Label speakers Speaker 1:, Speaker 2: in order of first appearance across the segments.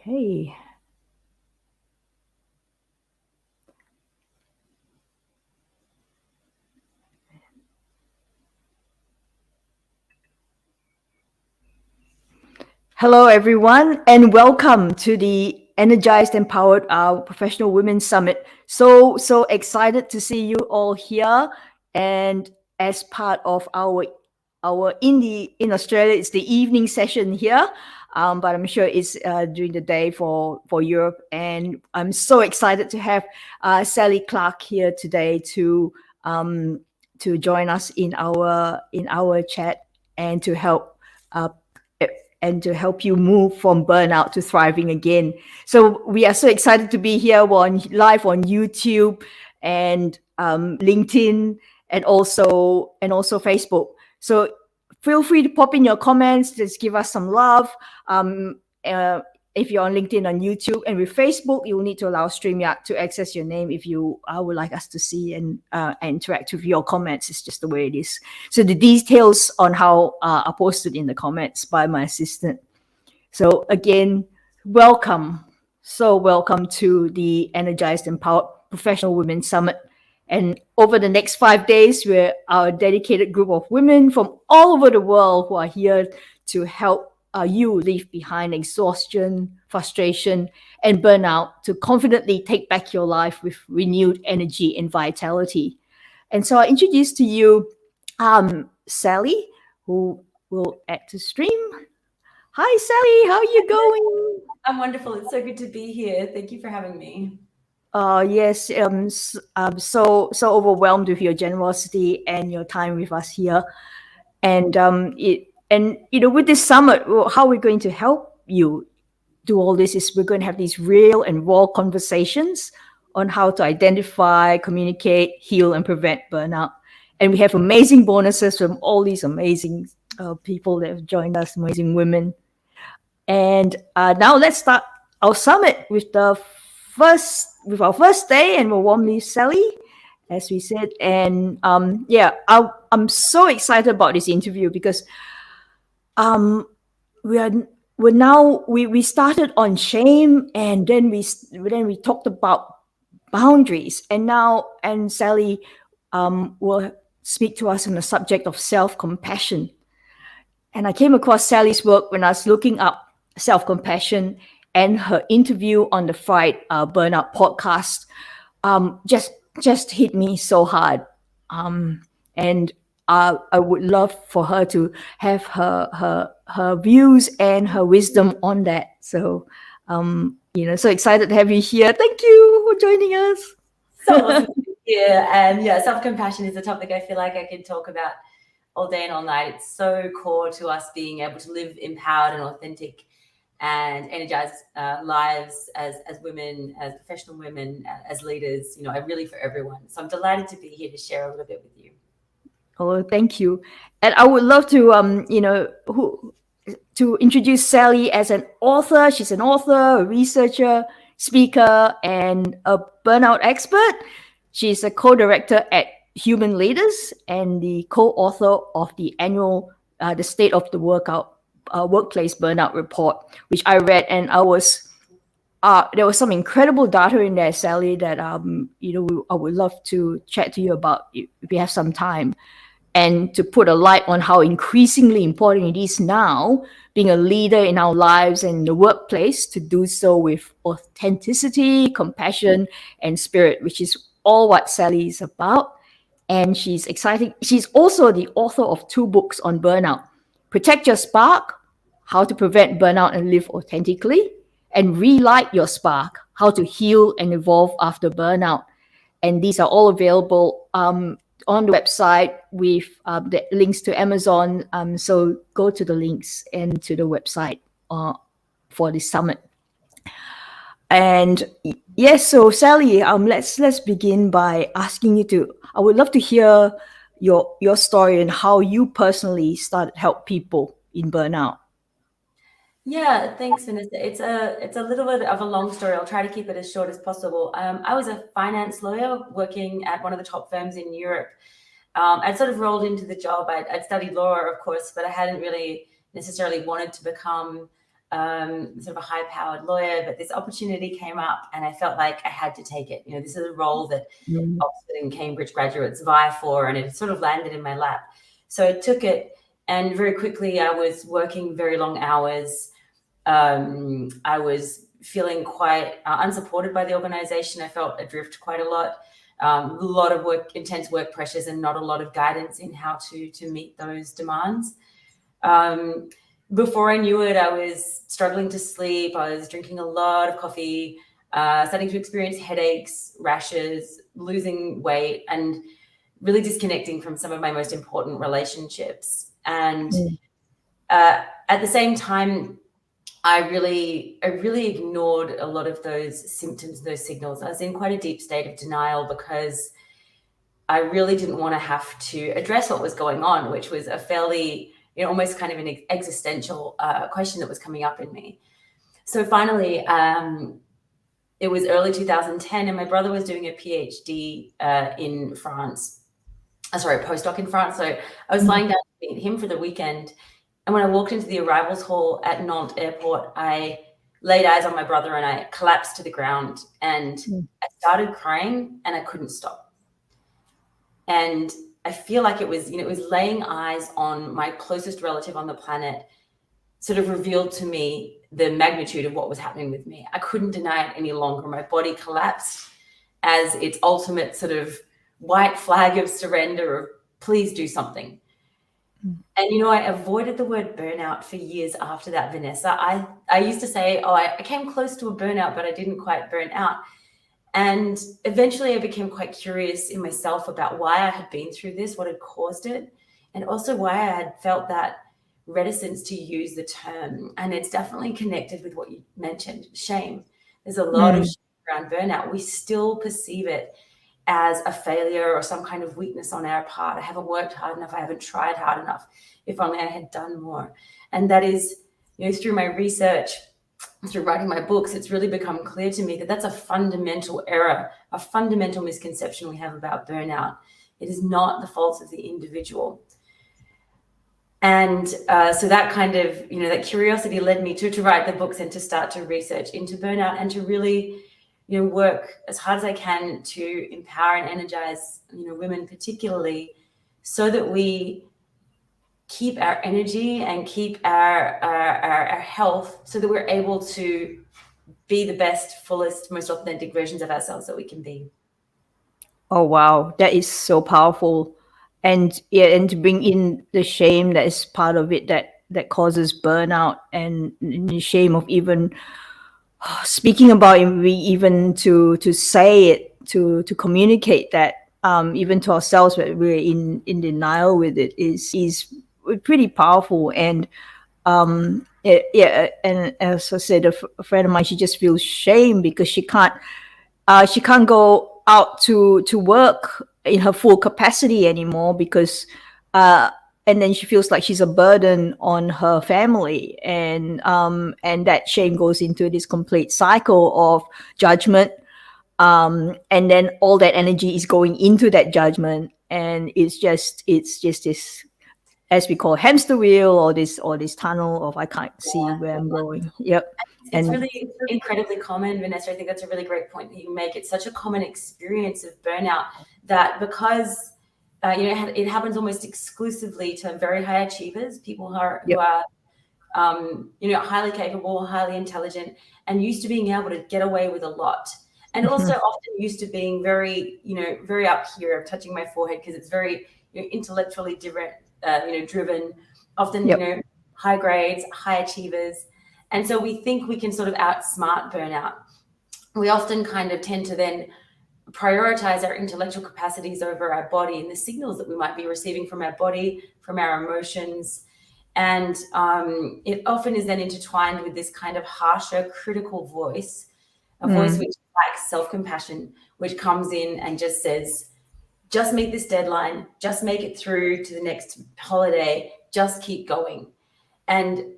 Speaker 1: Okay. Hello, everyone, and welcome to the Energized Empowered Professional Women Summit. So excited to see you all here, and as part of our in Australia, it's the evening session here, but I'm sure it's during the day for Europe. And I'm so excited to have Sally Clarke here today to join us in our chat and to help. And to help you move from burnout to thriving again. So we are so excited to be here live on YouTube and LinkedIn and also Facebook. So feel free to pop in your comments, just give us some love. If you're on LinkedIn, on YouTube, and with Facebook, you will need to allow StreamYard to access your name if you would like us to see and interact with your comments. It's just the way it is. So the details on how are posted in the comments by my assistant. So again, welcome. So welcome to the Energized Empowered Professional Women Summit. And over the next 5 days, we're our dedicated group of women from all over the world who are here to help you leave behind exhaustion, frustration, and burnout to confidently take back your life with renewed energy and vitality. And so I introduce to you Sally, who will add to stream. Hi, Sally. How are you going?
Speaker 2: I'm wonderful. It's so good to be here. Thank you for having me.
Speaker 1: Yes, so overwhelmed with your generosity and your time with us here. And with this summit, how we're going to help you do all this is we're going to have these real and raw conversations on how to identify, communicate, heal, and prevent burnout. And we have amazing bonuses from all these amazing people that have joined us, amazing women. And now let's start our summit with our first day, and we'll warmly Sally, as we said. And I'm so excited about this interview because we started on shame, and then we talked about boundaries, and Sally will speak to us on the subject of self-compassion. And I came across Sally's work when I was looking up self-compassion, and her interview on the Friday Burnout podcast just hit me so hard. And I would love for her to have her views and her wisdom on that. So, so excited to have you here. Thank you for joining us.
Speaker 2: So awesome to be here. And yeah, self-compassion is a topic I feel like I could talk about all day and all night. It's so core to us being able to live empowered and authentic and energized lives as women, as professional women, as leaders, really for everyone. So I'm delighted to be here to share a little bit with you.
Speaker 1: Oh, thank you. And I would love to, to introduce Sally as an author. She's an author, a researcher, speaker, and a burnout expert. She's a co-director at Human Leaders and the co-author of the annual the State of the Workplace Burnout report, which I read, and there was some incredible data in there, Sally, that I would love to chat to you about if we have some time, and to put a light on how increasingly important it is now, being a leader in our lives and in the workplace, to do so with authenticity, compassion, and spirit, which is all what Sally is about. And she's exciting. She's also the author of 2 books on burnout: Protect Your Spark, How to Prevent Burnout and Live Authentically, and Relight Your Spark, How to Heal and Evolve After Burnout. And these are all available on the website with the links to Amazon. So go to the links and to the website for this summit. And yes, so Sally, let's begin by asking you to. I would love to hear your story and how you personally started to help people in burnout.
Speaker 2: Yeah, thanks, Vanessa. It's a little bit of a long story. I'll try to keep it as short as possible. I was a finance lawyer working at one of the top firms in Europe. I'd sort of rolled into the job. I'd studied law, of course, but I hadn't really necessarily wanted to become sort of a high-powered lawyer, but this opportunity came up and I felt like I had to take it. This is a role that Oxford and Cambridge graduates vie for, and it sort of landed in my lap. So I took it, and very quickly I was working very long hours. I was feeling quite unsupported by the organization. I felt adrift quite a lot of intense work pressures, and not a lot of guidance in how to meet those demands. Before I knew it, I was struggling to sleep. I was drinking a lot of coffee, starting to experience headaches, rashes, losing weight, and really disconnecting from some of my most important relationships. And at the same time, I really ignored a lot of those symptoms, those signals. I was in quite a deep state of denial because I really didn't want to have to address what was going on, which was a fairly, almost kind of an existential question that was coming up in me. So finally, it was early 2010, and my brother was doing a PhD in France. A postdoc in France. So I was flying down to meet him for the weekend. And when I walked into the arrivals hall at Nantes airport, I laid eyes on my brother and I collapsed to the ground, and I started crying and I couldn't stop. And I feel like it was laying eyes on my closest relative on the planet sort of revealed to me the magnitude of what was happening with me. I couldn't deny it any longer. My body collapsed as its ultimate sort of white flag of surrender, of please do something. And, I avoided the word burnout for years after that, Vanessa. I used to say, I came close to a burnout, but I didn't quite burn out. And eventually I became quite curious in myself about why I had been through this, what had caused it, and also why I had felt that reticence to use the term. And it's definitely connected with what you mentioned, shame. There's a lot of shame around burnout. We still perceive it as a failure or some kind of weakness on our part. I haven't worked hard enough. I haven't tried hard enough. If only I had done more. And that is, through my research, through writing my books, it's really become clear to me that that's a fundamental error, a fundamental misconception we have about burnout. It is not the fault of the individual. And so that kind of, that curiosity led me to write the books and to start to research into burnout and to really work as hard as I can to empower and energize, women particularly, so that we keep our energy and keep our health, so that we're able to be the best, fullest, most authentic versions of ourselves that we can be.
Speaker 1: Oh, wow. That is so powerful. And to bring in the shame that is part of it that causes burnout, and the shame of even speaking about it, even to say it, to communicate that, even to ourselves, that we're in denial with it, is pretty powerful. And and as I said, a friend of mine, she just feels shame because she can't go out to work in her full capacity anymore because and then she feels like she's a burden on her family, and that shame goes into this complete cycle of judgment, and then all that energy is going into that judgment, and it's just this, as we call, hamster wheel, or this tunnel of I can't see where I'm going. Yep.
Speaker 2: It's really incredibly common, Vanessa. I think that's a really great point that you make. It's such a common experience of burnout that because it happens almost exclusively to very high achievers, people who are highly capable, highly intelligent, and used to being able to get away with a lot, and also often used to being very up here, touching my forehead, because it's very intellectually driven, often high grades, high achievers. And so we think we can sort of outsmart burnout. We often kind of tend to then prioritize our intellectual capacities over our body and the signals that we might be receiving from our body, from our emotions. And it often is then intertwined with this kind of harsher, critical voice, a voice which lacks self-compassion, which comes in and just says, just meet this deadline, just make it through to the next holiday, just keep going. And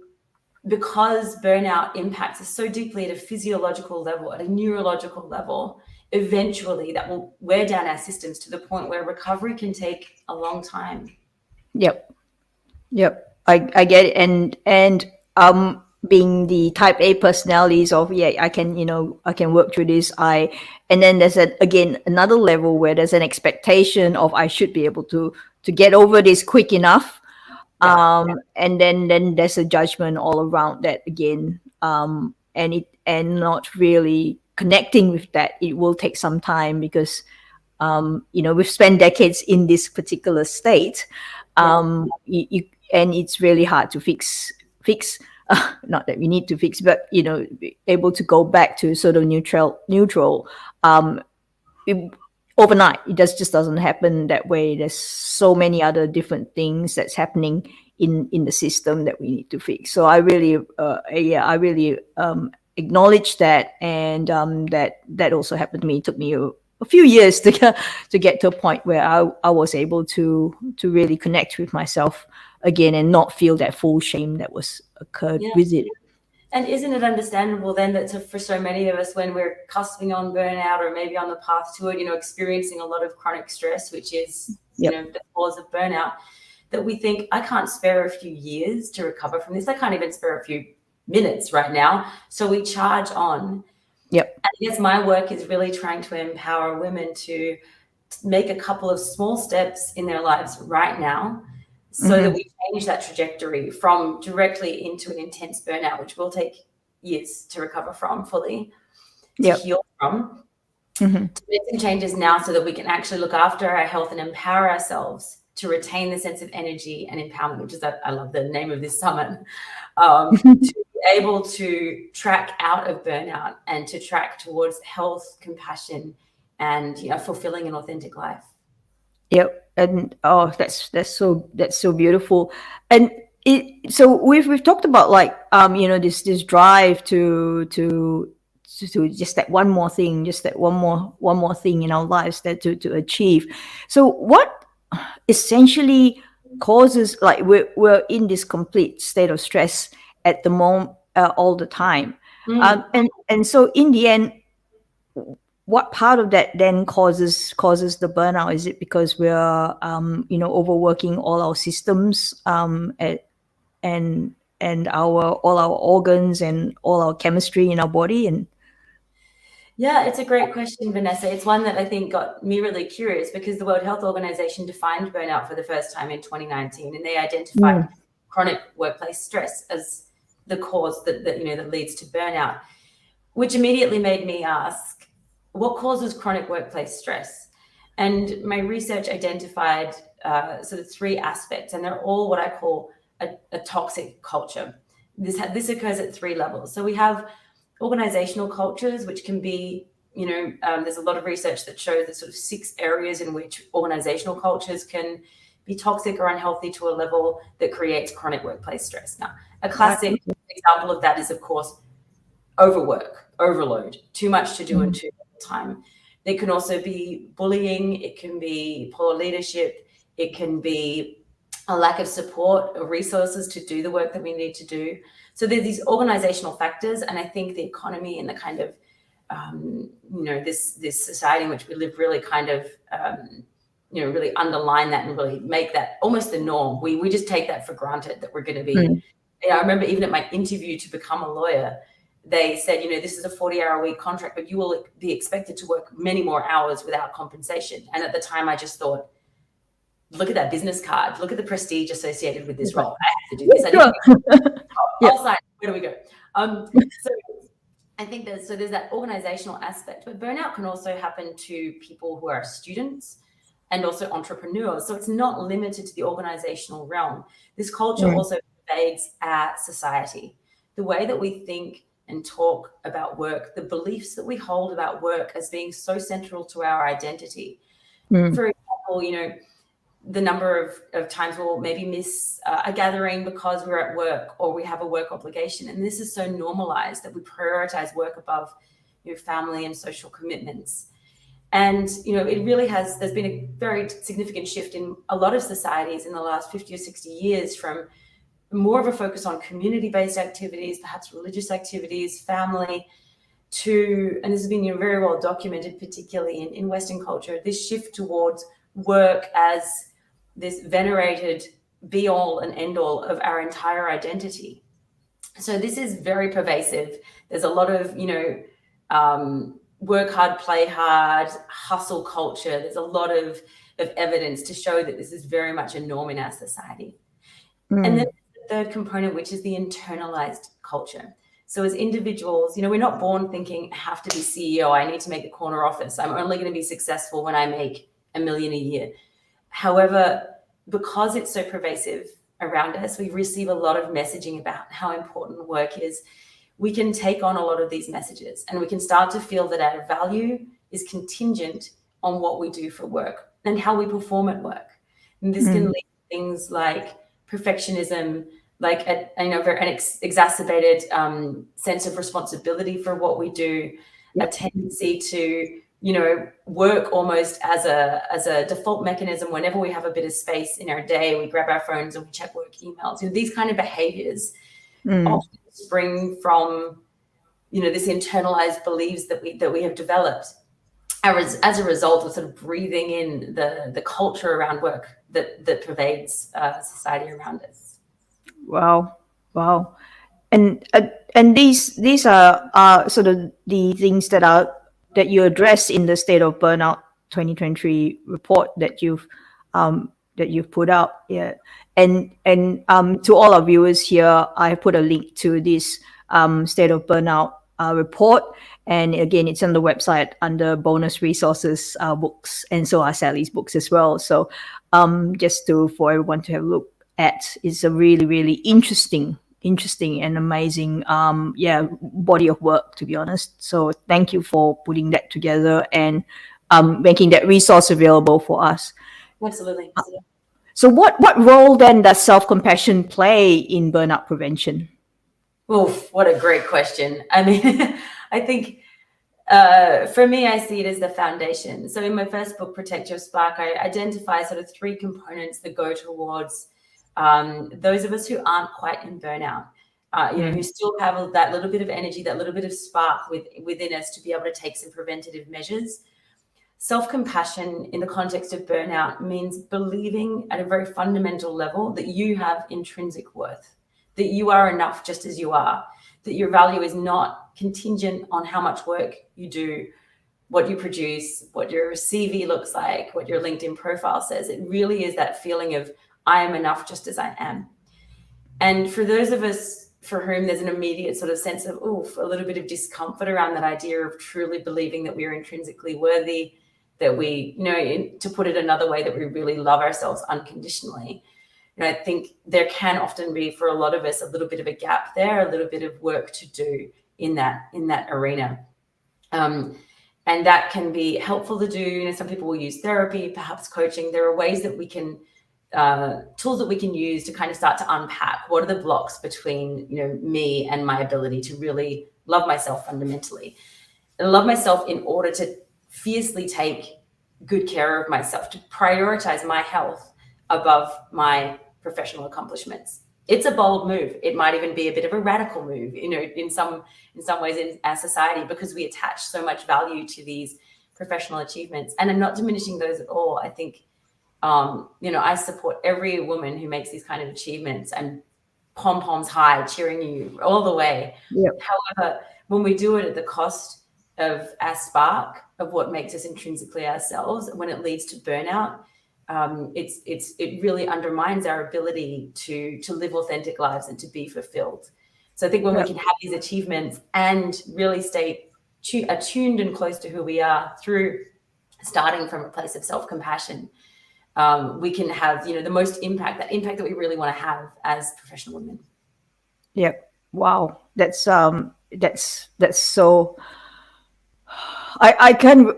Speaker 2: because burnout impacts us so deeply at a physiological level, at a neurological level, eventually that will wear down our systems to the point where recovery can take a long time.
Speaker 1: Yep. I get it. And being the type A personalities of, yeah, I can, I can work through this. And then there's again another level where there's an expectation of I should be able to get over this quick enough. And then there's a judgment all around that again. And not really connecting with that. It will take some time because we've spent decades in this particular state. And it's really hard to fix. Not that we need to fix, but be able to go back to sort of neutral. Overnight, it just doesn't happen that way. There's so many other different things that's happening in the system that we need to fix. So I really, acknowledge that, and that also happened to me. It took me a few years to get to a point where I was able to really connect with myself again and not feel that full shame that was occurred with it.
Speaker 2: And isn't it understandable then that for so many of us, when we're cusping on burnout or maybe on the path to it, experiencing a lot of chronic stress, which is the cause of burnout, that we think, I can't spare a few years to recover from this. I can't even spare a few minutes right now. So we charge on.
Speaker 1: Yep.
Speaker 2: And I guess my work is really trying to empower women to make a couple of small steps in their lives right now, so that we change that trajectory from directly into an intense burnout, which will take years to recover from fully, to heal from, to make some changes now so that we can actually look after our health and empower ourselves to retain the sense of energy and empowerment, which is, I love the name of this summit, to be able to track out of burnout and to track towards health, compassion, and fulfilling an authentic life.
Speaker 1: Yep. And that's so beautiful. And so we've talked about this drive to just that one more thing, just that one more thing in our lives that to achieve. So what essentially causes, like, we're in this complete state of stress at the moment, all the time. And so in the end, what part of that then causes the burnout? Is it because we're overworking all our systems, and all our organs and all our chemistry in our body? And
Speaker 2: yeah, it's a great question, Vanessa. It's one that I think got me really curious, because the World Health Organization defined burnout for the first time in 2019, and they identified chronic workplace stress as the cause that leads to burnout, which immediately made me ask, what causes chronic workplace stress? And my research identified sort of three aspects, and they're all what I call a toxic culture. This occurs at three levels. So we have organizational cultures, which can be, there's a lot of research that shows the sort of 6 areas in which organizational cultures can be toxic or unhealthy to a level that creates chronic workplace stress. Now, a classic example of that is, of course, overwork, overload, too much to do in too little time. It can also be bullying. It can be poor leadership. It can be a lack of support or resources to do the work that we need to do. So there's these organizational factors, and I think the economy and the kind of, this society in which we live really kind of, really underline that and really make that almost the norm. We just take that for granted, that we're going to be. I remember even at my interview to become a lawyer, they said, this is a 40-hour-a-week contract, but you will be expected to work many more hours without compensation. And at the time, I just thought, look at that business card. Look at the prestige associated with this role. I have to do this. I'll sign. Where do we go? So I think there's that organizational aspect, but burnout can also happen to people who are students and also entrepreneurs. So it's not limited to the organizational realm. This culture also pervades our society. The way that we think and talk about work, the beliefs that we hold about work as being so central to our identity. For example, the number of times we'll maybe miss a gathering because we're at work or we have a work obligation. And this is so normalized that we prioritize work above family and social commitments. And, it really there's been a very significant shift in a lot of societies in the last 50 or 60 years, from more of a focus on community-based activities, perhaps religious activities, family, to, and this has been very well documented, particularly in Western culture, this shift towards work as this venerated be-all and end-all of our entire identity. So this is very pervasive. There's a lot of, work hard, play hard, hustle culture. There's a lot of evidence to show that this is very much a norm in our society. And then the third component, which is the internalized culture. So as individuals, we're not born thinking, I have to be CEO, I need to make the corner office, I'm only going to be successful when I make $1 million a year. However, because it's so pervasive around us, we receive a lot of messaging about how important work is. We can take on a lot of these messages, and we can start to feel that our value is contingent on what we do for work and how we perform at work. And this can lead to things like perfectionism, like an exacerbated sense of responsibility for what we do, a tendency to work almost as a default mechanism. Whenever we have a bit of space in our day, we grab our phones and we check work emails. These kind of behaviors often spring from this internalized beliefs that we have developed as a result of sort of breathing in the culture around work that pervades society around us.
Speaker 1: Wow. And these are sort of the things that you address in the State of Burnout 2023 report that you've put out. Yeah. And to all our viewers here, I put a link to this State of Burnout report. And again, it's on the website under bonus resources books, and so are Sally's books as well. So just for everyone to have a look at, it's a really, really interesting and amazing body of work, to be honest. So thank you for putting that together and making that resource available for us.
Speaker 2: Absolutely.
Speaker 1: So what role then does self-compassion play in burnout prevention?
Speaker 2: Oof, what a great question. I mean, I think for me, I see it as the foundation. So in my first book, Protect Your Spark, I identify sort of 3 components that go towards those of us who aren't quite in burnout, who still have that little bit of energy, that little bit of spark within us to be able to take some preventative measures. Self-compassion in the context of burnout means believing at a very fundamental level that you have intrinsic worth, that you are enough just as you are, that your value is not contingent on how much work you do, what you produce, what your CV looks like, what your LinkedIn profile says. It really is that feeling of I am enough just as I am. And for those of us for whom there's an immediate sort of sense of, a little bit of discomfort around that idea of truly believing that we are intrinsically worthy, that we, to put it another way, that we really love ourselves unconditionally. I think there can often be, for a lot of us, a little bit of a gap there, a little bit of work to do in that arena. And that can be helpful to do. Some people will use therapy, perhaps coaching. There are ways that we can, tools that we can use to kind of start to unpack what are the blocks between, me and my ability to really love myself fundamentally. And love myself in order to fiercely take good care of myself, to prioritize my health above my professional accomplishments. It's a bold move. It might even be a bit of a radical move, in some ways in our society, because we attach so much value to these professional achievements. And I'm not diminishing those at all. I think, I support every woman who makes these kind of achievements, and pom-poms high, cheering you all the way.
Speaker 1: Yep.
Speaker 2: However, when we do it at the cost of our spark, of what makes us intrinsically ourselves, when it leads to burnout, it really undermines our ability to live authentic lives and to be fulfilled. So I think when we can have these achievements and really stay attuned and close to who we are through starting from a place of self-compassion, we can have, the most impact, that impact that we really want to have as professional women.
Speaker 1: Yep. Wow. That's so. I can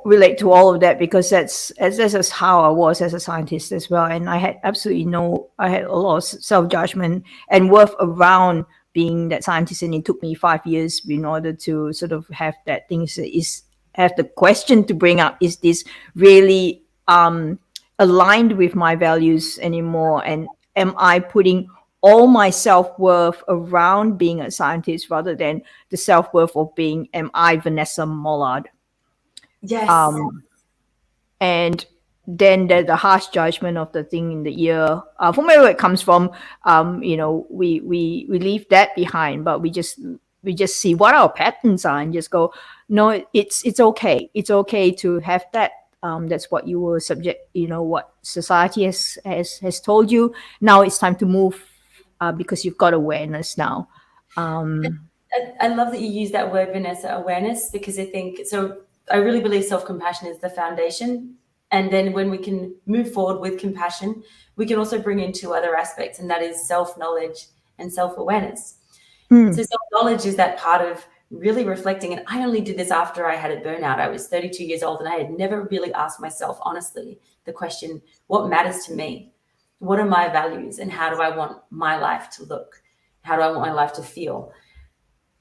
Speaker 1: relate to all of that, because this is how I was as a scientist as well. And I had I had a lot of self-judgment and worth around being that scientist. And it took me 5 years in order to sort of have that have the question to bring up, is this really aligned with my values anymore? And am I putting all my self-worth around being a scientist rather than the self-worth of am I Vanessa Mollard?
Speaker 2: Yes.
Speaker 1: And then there's the harsh judgment of the thing in the ear. From where it comes from, we leave that behind, but we just see what our patterns are and just go, no, it's okay. It's okay to have that. That's what you were subject. What society has told you. Now it's time to move, because you've got awareness now.
Speaker 2: I love that you use that word, Vanessa, awareness, because I think so. I really believe self-compassion is the foundation. And then when we can move forward with compassion, we can also bring in two other aspects, and that is self-knowledge and self-awareness. So self-knowledge is that part of really reflecting. And I only did this after I had a burnout. I was 32 years old and I had never really asked myself, honestly, the question, what matters to me? What are my values? And how do I want my life to look? How do I want my life to feel?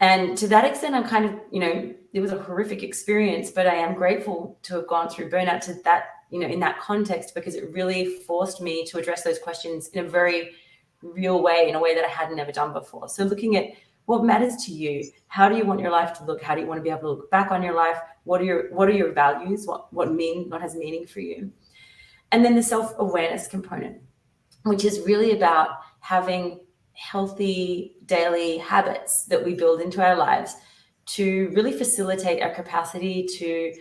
Speaker 2: And to that extent, I'm kind of, it was a horrific experience, but I am grateful to have gone through burnout to that, in that context, because it really forced me to address those questions in a very real way, in a way that I hadn't ever done before. So looking at what matters to you, how do you want your life to look? How do you want to be able to look back on your life? What are your values? What has meaning for you? And then the self-awareness component, which is really about having healthy daily habits that we build into our lives to really facilitate our capacity to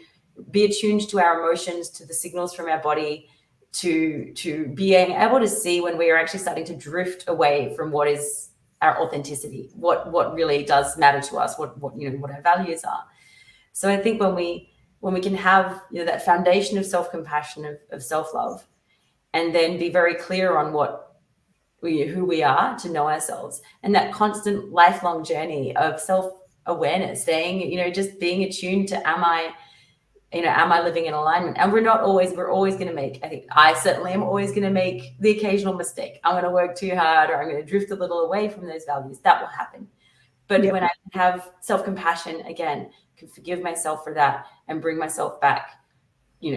Speaker 2: be attuned to our emotions, to the signals from our body, to being able to see when we are actually starting to drift away from what is our authenticity, what really does matter to us, what our values are. So I think when we can have that foundation of self-compassion, of self-love, and then be very clear on who we are, to know ourselves, and that constant lifelong journey of self-awareness, staying, just being attuned to, am I living in alignment? And we're always going to make, I think I certainly am always going to make the occasional mistake. I'm going to work too hard, or I'm going to drift a little away from those values. That will happen. But when I have self-compassion, again, can forgive myself for that and bring myself back,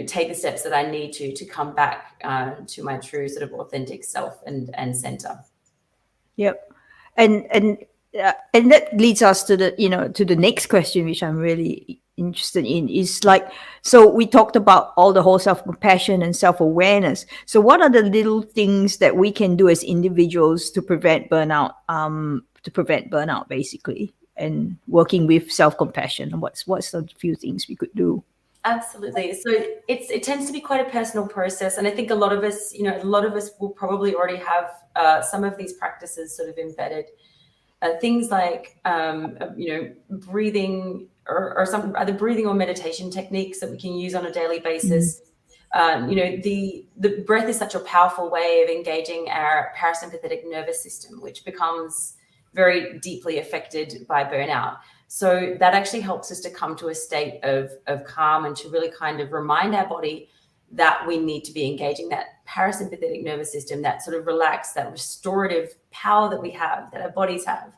Speaker 2: take the steps that I need to come back to my true sort of authentic self and center.
Speaker 1: Yep. And that leads us to the next question, which I'm really interested in, is like, so we talked about all the whole self-compassion and self-awareness. So what are the little things that we can do as individuals to prevent burnout, basically, and working with self-compassion? What's the few things we could do?
Speaker 2: Absolutely. So it tends to be quite a personal process. And I think a lot of us will probably already have some of these practices sort of embedded. Things like, breathing or some other breathing or meditation techniques that we can use on a daily basis. The breath is such a powerful way of engaging our parasympathetic nervous system, which becomes very deeply affected by burnout. So that actually helps us to come to a state of calm, and to really kind of remind our body that we need to be engaging that parasympathetic nervous system, that sort of relaxed, that restorative power that we have, that our bodies have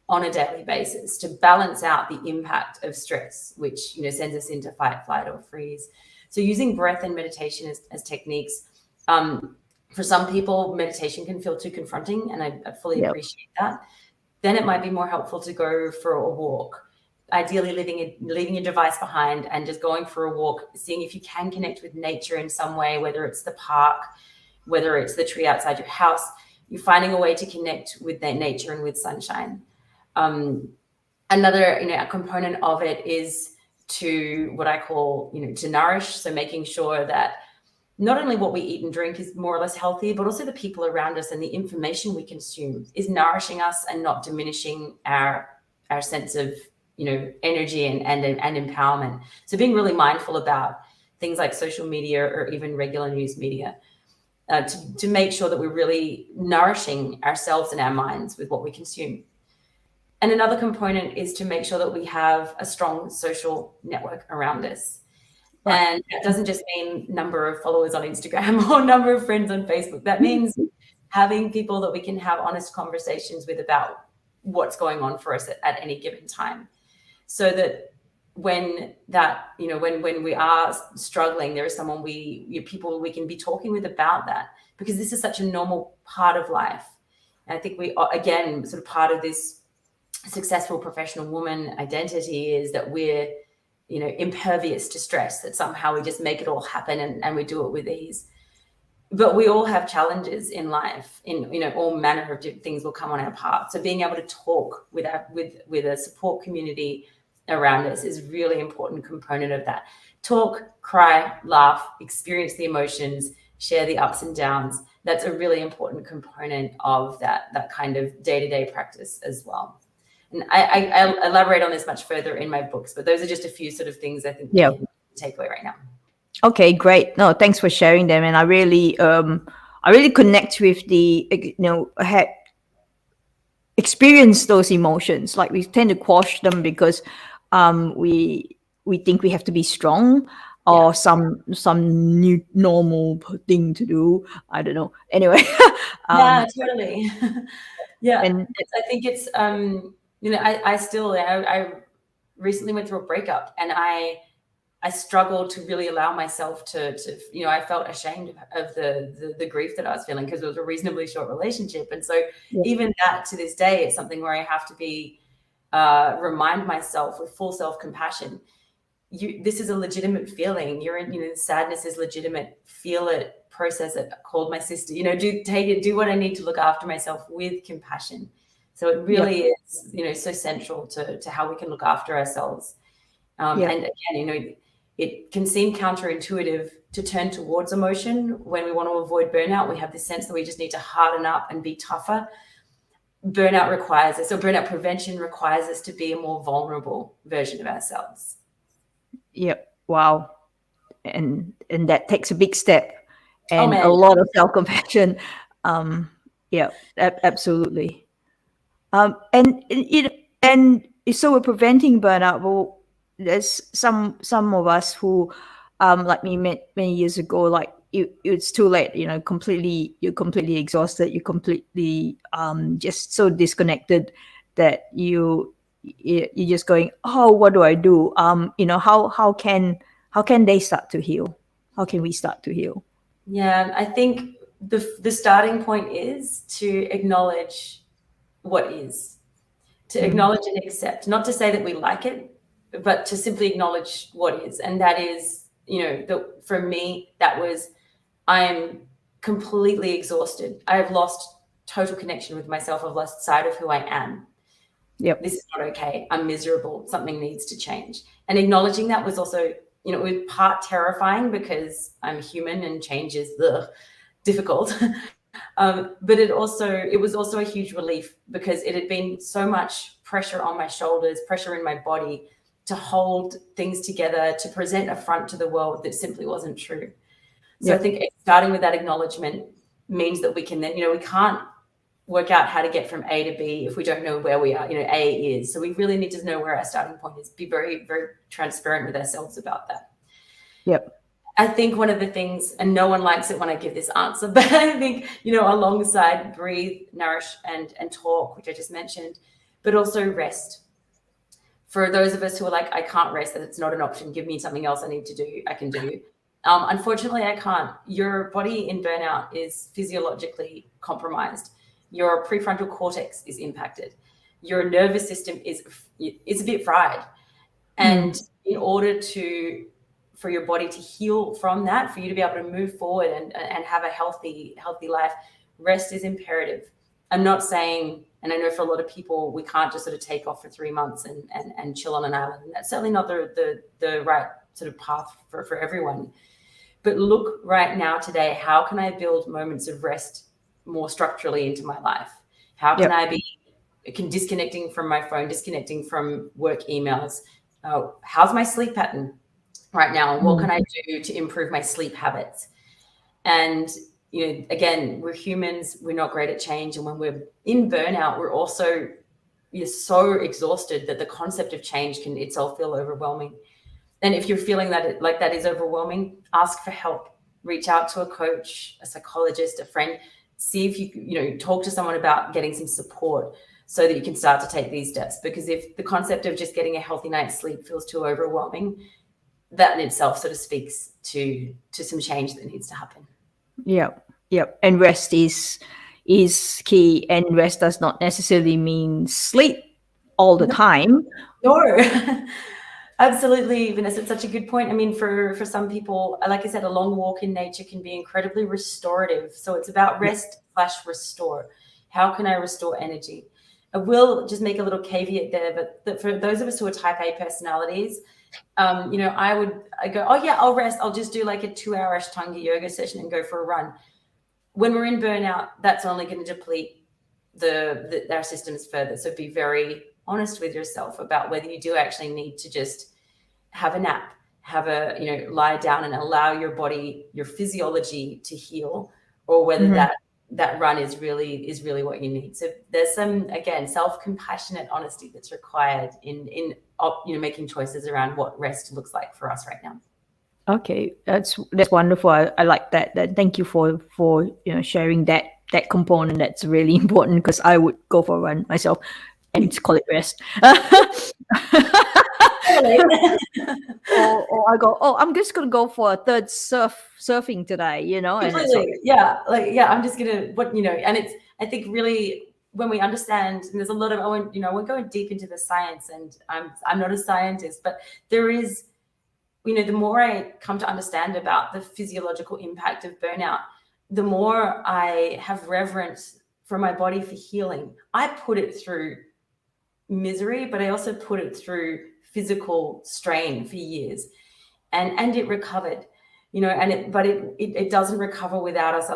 Speaker 2: on a daily basis, to balance out the impact of stress, which sends us into fight, flight, or freeze. So using breath and meditation as techniques, for some people, meditation can feel too confronting, and I fully appreciate that. Then it might be more helpful to go for a walk, ideally leaving your device behind and just going for a walk, seeing if you can connect with nature in some way, whether it's the park, whether it's the tree outside your house. You're finding a way to connect with that nature and with sunshine. Another a component of it is to what I call to nourish. So making sure that not only what we eat and drink is more or less healthy, but also the people around us and the information we consume is nourishing us and not diminishing our sense of energy and empowerment. So being really mindful about things like social media or even regular news media, to make sure that we're really nourishing ourselves and our minds with what we consume. And another component is to make sure that we have a strong social network around us. And that doesn't just mean number of followers on Instagram or number of friends on Facebook. That means having people that we can have honest conversations with about what's going on for us at any given time. So that when we are struggling, there is someone people we can be talking with about that, because this is such a normal part of life. And I think we, again, sort of part of this successful professional woman identity is that we're impervious to stress, that somehow we just make it all happen and we do it with ease. But we all have challenges in life, all manner of different things will come on our path. So being able to talk with a support community around us is a really important component of that. Talk, cry, laugh, experience the emotions, share the ups and downs. That's a really important component of that kind of day-to-day practice as well. And I elaborate on this much further in my books, but those are just a few sort of things I think we can take away right now.
Speaker 1: Okay, great. No, thanks for sharing them. And I really connect with the, I had experienced those emotions. Like we tend to quash them because we think we have to be strong or some new normal thing to do. I don't know. Anyway.
Speaker 2: Yeah, totally. Yeah.
Speaker 1: And
Speaker 2: I think it's, I recently went through a breakup, and I struggled to really allow myself to I felt ashamed of the grief that I was feeling, because it was a reasonably short relationship. And so even that, to this day, it's something where I have to be remind myself with full self-compassion. This is a legitimate feeling. You're in, sadness is legitimate. Feel it, process it. I called my sister, do what I need to look after myself with compassion. So it really is, so central to how we can look after ourselves. And again, it can seem counterintuitive to turn towards emotion when we want to avoid burnout. We have this sense that we just need to harden up and be tougher. Burnout requires us, or burnout prevention requires us, to be a more vulnerable version of ourselves.
Speaker 1: Yep. Wow. And that takes a big step and a lot of self-compassion. Absolutely. And so we're preventing burnout. Well, there's some of us who, like me many years ago, like it's too late. You're completely exhausted. You're completely just so disconnected that you're just going, oh, what do I do? How can they start to heal? How can we start to heal?
Speaker 2: Yeah, I think the starting point is to acknowledge what is, to acknowledge and accept, not to say that we like it, but to simply acknowledge what is. And that is, for me, that was, I am completely exhausted. I have lost total connection with myself. I've lost sight of who I am.
Speaker 1: Yep.
Speaker 2: This is not okay. I'm miserable. Something needs to change. And acknowledging that was also, it was part terrifying, because I'm human and change is difficult. But it was also a huge relief, because it had been so much pressure on my shoulders, pressure in my body to hold things together, to present a front to the world that simply wasn't true. So I think starting with that acknowledgement means that we can then, we can't work out how to get from A to B if we don't know where we are, A is. So we really need to know where our starting point is, be very, very transparent with ourselves about that.
Speaker 1: Yep.
Speaker 2: I think one of the things, and no one likes it when I give this answer, but I think, alongside breathe, nourish, and talk, which I just mentioned, but also rest. For those of us who are like, I can't rest, that it's not an option, give me something else I need to do, I can do. Unfortunately, I can't. Your body in burnout is physiologically compromised. Your prefrontal cortex is impacted. Your nervous system is a bit fried. And in order for your body to heal from that, for you to be able to move forward and have a healthy life, rest is imperative. I'm not saying, and I know for a lot of people, we can't just sort of take off for 3 months and chill on an island. And that's certainly not the right sort of path for everyone. But look right now today, how can I build moments of rest more structurally into my life? How can I be disconnecting from my phone, disconnecting from work emails? How's my sleep pattern right now? And what can I do to improve my sleep habits? And, again, we're humans, we're not great at change. And when we're in burnout, we're so exhausted that the concept of change can itself feel overwhelming. And if you're feeling that that is overwhelming, ask for help. Reach out to a coach, a psychologist, a friend. See if you talk to someone about getting some support so that you can start to take these steps. Because if the concept of just getting a healthy night's sleep feels too overwhelming, that in itself sort of speaks to some change that needs to happen.
Speaker 1: Yep. And rest is key. And rest does not necessarily mean sleep all the time.
Speaker 2: No. Absolutely, Vanessa. It's such a good point. I mean, for some people, like I said, a long walk in nature can be incredibly restorative. So it's about rest/restore. How can I restore energy? I will just make a little caveat there, but that for those of us who are type A personalities, I go, oh yeah, I'll rest. I'll just do like a 2-hour Ashtanga yoga session and go for a run. When we're in burnout, that's only going to deplete our systems further. So be very honest with yourself about whether you do actually need to just have a nap, lie down and allow your body, your physiology to heal, or whether that run is really what you need. So there's some, again, self-compassionate honesty that's required in making choices around what rest looks like for us right now.
Speaker 1: Okay, that's wonderful. I like that. Thank you for sharing that component. That's really important, because I would go for a run myself and just call it rest. or I go, I'm just gonna go for a third surfing today,
Speaker 2: Completely. I'm just gonna and I think really when we understand, and there's a lot of we're going deep into the science, and I'm not a scientist, but there is, the more I come to understand about the physiological impact of burnout, the more I have reverence for my body for healing. I put it through misery, but I also put it through physical strain for years, and it recovered, but it doesn't recover without us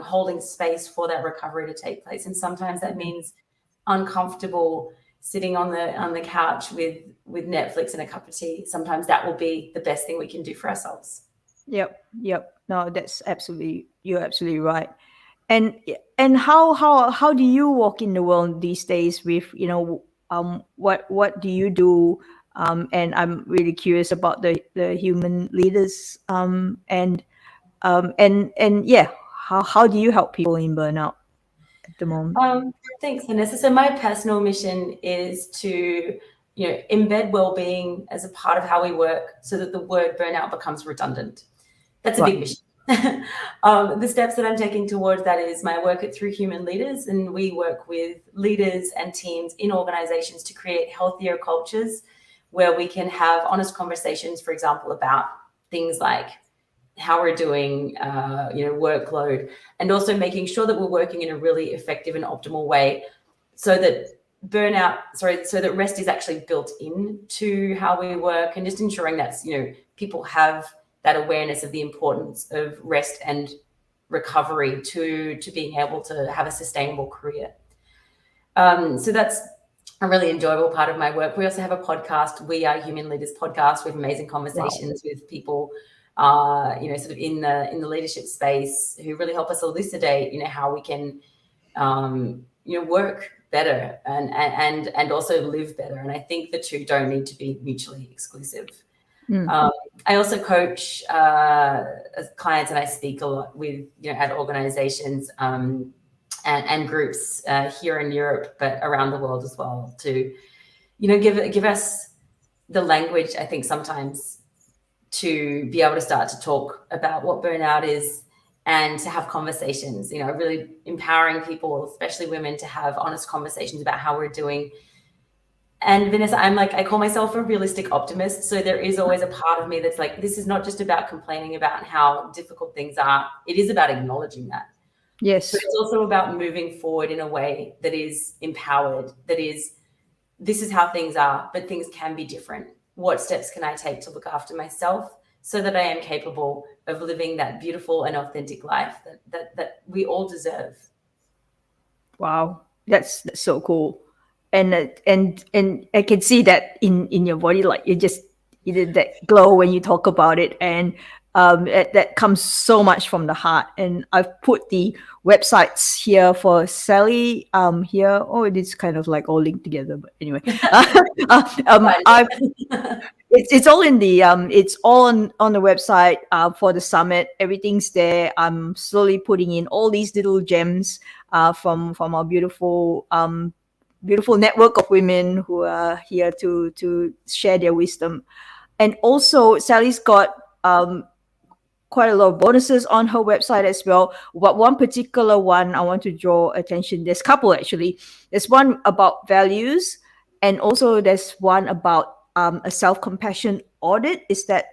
Speaker 2: holding space for that recovery to take place. And sometimes that means uncomfortable sitting on the couch with Netflix and a cup of tea. Sometimes that will be the best thing we can do for ourselves.
Speaker 1: Yep. No, you're absolutely right. And how do you walk in the world these days with, what do you do? And I'm really curious about the human leaders, and how do you help people in burnout at the moment?
Speaker 2: Thanks, Vanessa. So my personal mission is to embed well-being as a part of how we work, so that the word burnout becomes redundant. That's a big mission. The steps that I'm taking towards that is my work at Through Human Leaders, and we work with leaders and teams in organizations to create healthier cultures where we can have honest conversations, for example, about things like how we're doing, workload, and also making sure that we're working in a really effective and optimal way, so that rest is actually built into how we work, and just ensuring that people have that awareness of the importance of rest and recovery to being able to have a sustainable career. So that's a really enjoyable part of my work. We also have a podcast, We Are Human Leaders podcast, with amazing conversations with people, sort of in the leadership space, who really help us elucidate, how we can, work better and also live better. And I think the two don't need to be mutually exclusive. I also coach clients, and I speak a lot with, at organizations and groups here in Europe, but around the world as well, to, give us the language, I think, sometimes, to be able to start to talk about what burnout is, and to have conversations, really empowering people, especially women, to have honest conversations about how we're doing. And Vanessa, I call myself a realistic optimist. So there is always a part of me that's like, this is not just about complaining about how difficult things are. It is about acknowledging that.
Speaker 1: Yes.
Speaker 2: But it's also about moving forward in a way that is empowered, this is how things are, but things can be different. What steps can I take to look after myself, so that I am capable of living that beautiful and authentic life that we all deserve?
Speaker 1: Wow, that's so cool. And I can see that in your body, like you did that glow when you talk about it, and that comes so much from the heart. And I've put the websites here for Sally. Here, it is kind of like all linked together. But anyway, it's all in the it's all on the website for the summit. Everything's there. I'm slowly putting in all these little gems from our beautiful network of women who are here to share their wisdom. And also, Sally's got quite a lot of bonuses on her website as well. But one particular one I want to draw attention. There's a couple, actually. There's one about values, and also there's one about a self-compassion audit. Is that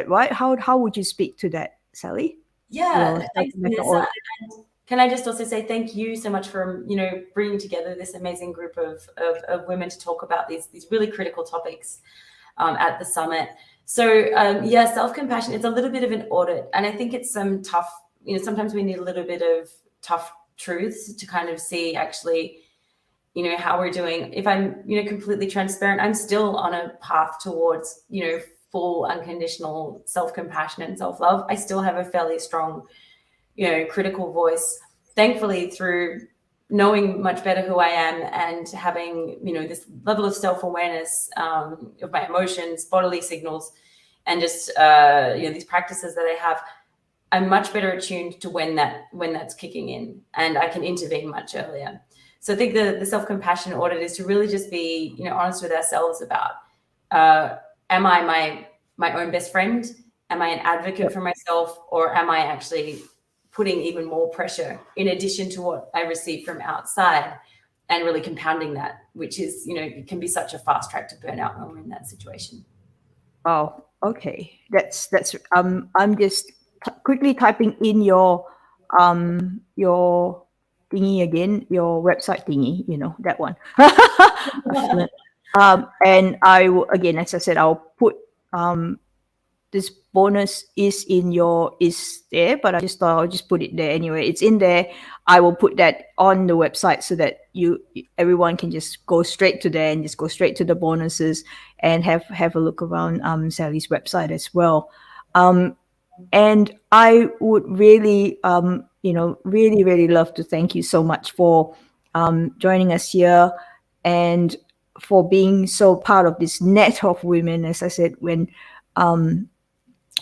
Speaker 1: right? How would you speak to that, Sally?
Speaker 2: Yeah,
Speaker 1: Your
Speaker 2: thanks,
Speaker 1: self-compassion
Speaker 2: Vanessa.
Speaker 1: audit.
Speaker 2: And can I just also say thank you so much for bringing together this amazing group of women to talk about these really critical topics at the summit. So yeah, self-compassion, it's a little bit of an audit, and I think it's some tough. Sometimes we need a little bit of tough truths to kind of see actually how we're doing. If I'm completely transparent, I'm still on a path towards full unconditional self-compassion and self-love. I still have a fairly strong critical voice, thankfully, through knowing much better who I am and having this level of self-awareness of my emotions, bodily signals, and just these practices that I have. I'm much better attuned to when that's kicking in, and I can intervene much earlier. So I think the self-compassion audit is to really just be honest with ourselves about am I my own best friend? Am I an advocate for myself, or am I actually putting even more pressure in addition to what I receive from outside, and really compounding that, which is it can be such a fast track to burnout when we're in that situation.
Speaker 1: Oh, okay. That's I'm just quickly typing in your thingy again, your website thingy, that one. And I will, again, as I said, I'll put this bonus is there, but I just thought I'll just put it there anyway. It's in there. I will put that on the website so that everyone can just go straight to there and just go straight to the bonuses and have a look around Sally's website as well. And I would really really love to thank you so much for joining us here and for being so part of this net of women. As I said, when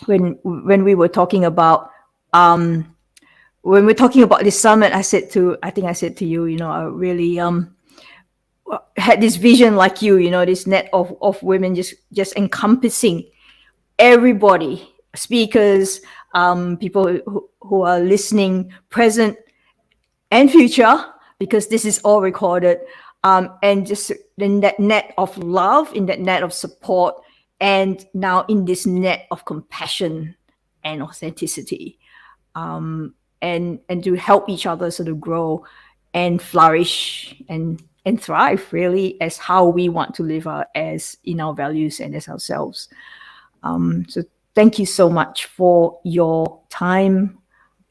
Speaker 1: we were talking about this summit, I think I said to you, I really had this vision like you, this net of women just encompassing everybody, speakers, people who are listening, present and future, because this is all recorded, and just in that net of love, in that net of support, and now in this net of compassion and authenticity, and to help each other sort of grow and flourish and thrive, really, as how we want to live as in our values and as ourselves. So thank you so much for your time.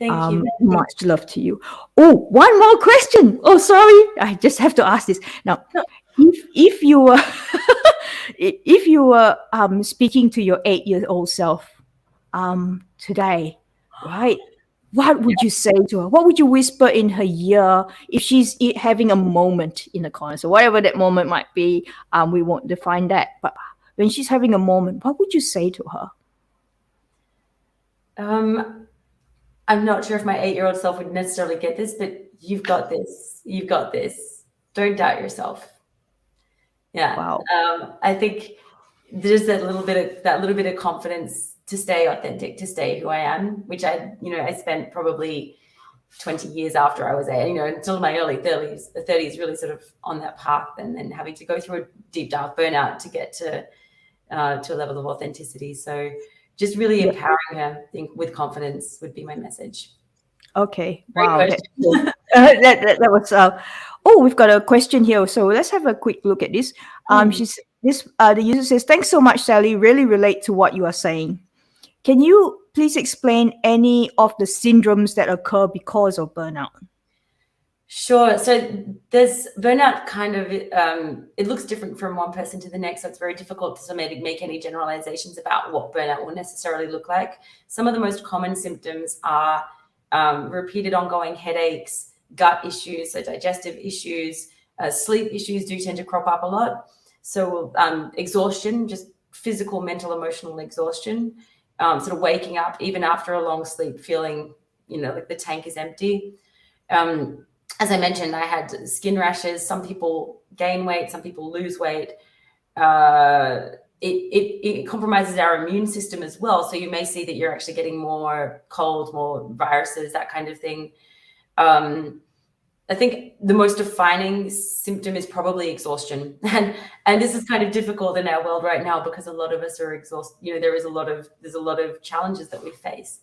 Speaker 2: Thank you.
Speaker 1: Much love to you. Oh, one more question. Oh, sorry. I just have to ask this. Now, if you were if you were speaking to your 8-year-old self today, right? What would you say to her? What would you whisper in her ear if she's having a moment in the corner? So whatever that moment might be, we won't define that. But when she's having a moment, what would you say to her?
Speaker 2: I'm not sure if my 8-year-old self would necessarily get this, but you've got this. You've got this. Don't doubt yourself. Yeah.
Speaker 1: Wow.
Speaker 2: I think there's that little bit of confidence to stay authentic, to stay who I am, which I spent probably 20 years after I was until my early 30s, really sort of on that path, and then having to go through a deep, dark burnout to get to a level of authenticity. So just really empowering her, I think, with confidence would be my message.
Speaker 1: Okay.
Speaker 2: Great
Speaker 1: wow.
Speaker 2: question.
Speaker 1: That was. We've got a question here. So let's have a quick look at this. The user says, "Thanks so much, Sally. Really relate to what you are saying. Can you please explain any of the syndromes that occur because of burnout?"
Speaker 2: Sure. So there's burnout kind of, it looks different from one person to the next. So it's very difficult to make any generalizations about what burnout will necessarily look like. Some of the most common symptoms are repeated ongoing headaches, gut issues, so digestive issues, sleep issues do tend to crop up a lot. So exhaustion, just physical, mental, emotional exhaustion, sort of waking up even after a long sleep feeling, like the tank is empty. As I mentioned, I had skin rashes. Some people gain weight, some people lose weight. It compromises our immune system as well. So you may see that you're actually getting more cold, more viruses, that kind of thing. I think the most defining symptom is probably exhaustion, and this is kind of difficult in our world right now because a lot of us are exhausted. You know, there's a lot of challenges that we face.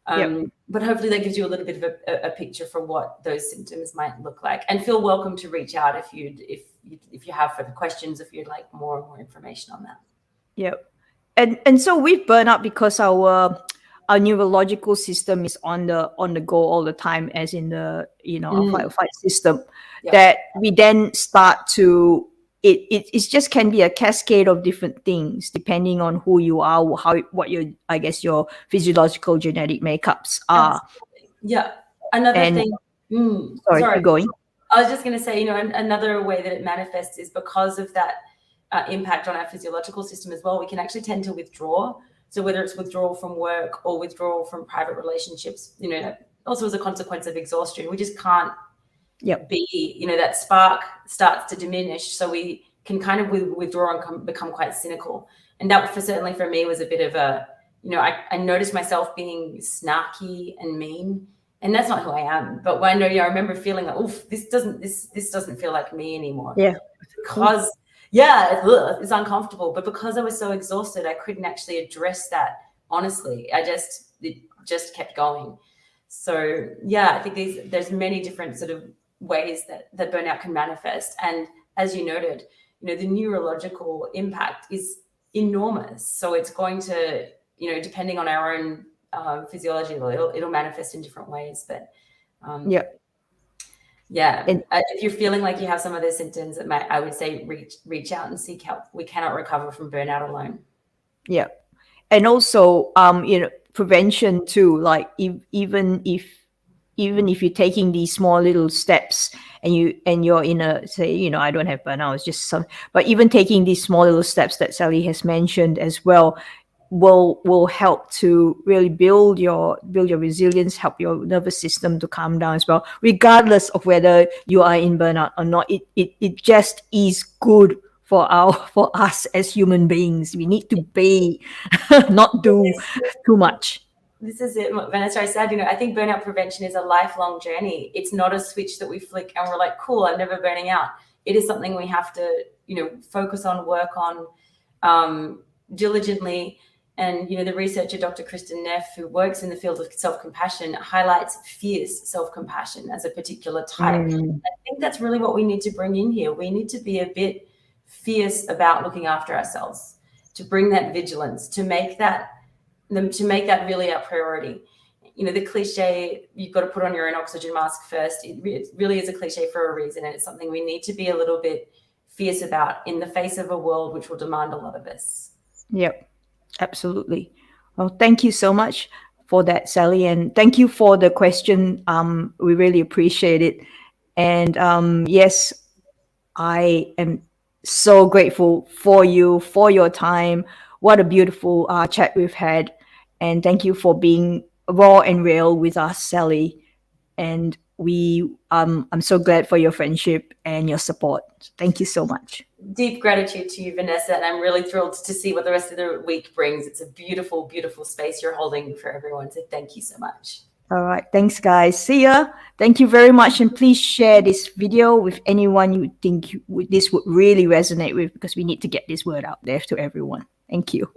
Speaker 2: But hopefully that gives you a little bit of a picture for what those symptoms might look like. And feel welcome to reach out if you have further questions, if you'd like more information on that.
Speaker 1: Yeah. And so we've burnout because our neurological system is on the go all the time, as in the our fight or flight system. That we then start to it just can be a cascade of different things depending on who you are, what your your physiological genetic makeups are.
Speaker 2: Absolutely. Yeah. Another thing.
Speaker 1: Sorry, keep going.
Speaker 2: I was just going to say, another way that it manifests is because of that impact on our physiological system as well. We can actually tend to withdraw. So whether it's withdrawal from work or withdrawal from private relationships, also as a consequence of exhaustion, we just can't be, that spark starts to diminish. So we can kind of withdraw and become quite cynical. And that certainly for me was a bit of a, I noticed myself being snarky and mean, and that's not who I am. But when I remember feeling like, oof, this doesn't feel like me anymore.
Speaker 1: Yeah.
Speaker 2: Because it's uncomfortable. But because I was so exhausted, I couldn't actually address that honestly. It just kept going. So yeah, I think there's many different sort of ways that burnout can manifest. And as you noted, the neurological impact is enormous. So it's going to, depending on our own physiology, it'll manifest in different ways. But and if you're feeling like you have some of those symptoms, I would say reach out and seek help. We cannot recover from burnout alone.
Speaker 1: Yeah. And also prevention too, like even if you're taking these small little steps and you're in a, say, I don't have burnout, it's just but even taking these small little steps that Sally has mentioned as well will help to really build your resilience, help your nervous system to calm down as well, regardless of whether you are in burnout or not. It just is good for us as human beings. We need to be not do too much.
Speaker 2: This is it, Vanessa. I said, I think burnout prevention is a lifelong journey. It's not a switch that we flick and we're like, cool, I'm never burning out. It is something we have to, focus on, work on diligently. And, the researcher, Dr. Kristen Neff, who works in the field of self-compassion, highlights fierce self-compassion as a particular type. I think that's really what we need to bring in here. We need to be a bit fierce about looking after ourselves, to bring that vigilance, to make that really our priority. The cliche, you've got to put on your own oxygen mask first, it really is a cliche for a reason. And it's something we need to be a little bit fierce about in the face of a world which will demand a lot of us.
Speaker 1: Yep, absolutely. Well, thank you so much for that, Sally. And thank you for the question. We really appreciate it. And yes, I am so grateful for you, for your time. What a beautiful chat we've had. And thank you for being raw and real with us, Sally. And I'm so glad for your friendship and your support. Thank you so much.
Speaker 2: Deep gratitude to you, Vanessa. And I'm really thrilled to see what the rest of the week brings. It's a beautiful, beautiful space you're holding for everyone. So thank you so much.
Speaker 1: All right. Thanks, guys. See ya. Thank you very much. And please share this video with anyone you think this would really resonate with, because we need to get this word out there to everyone. Thank you.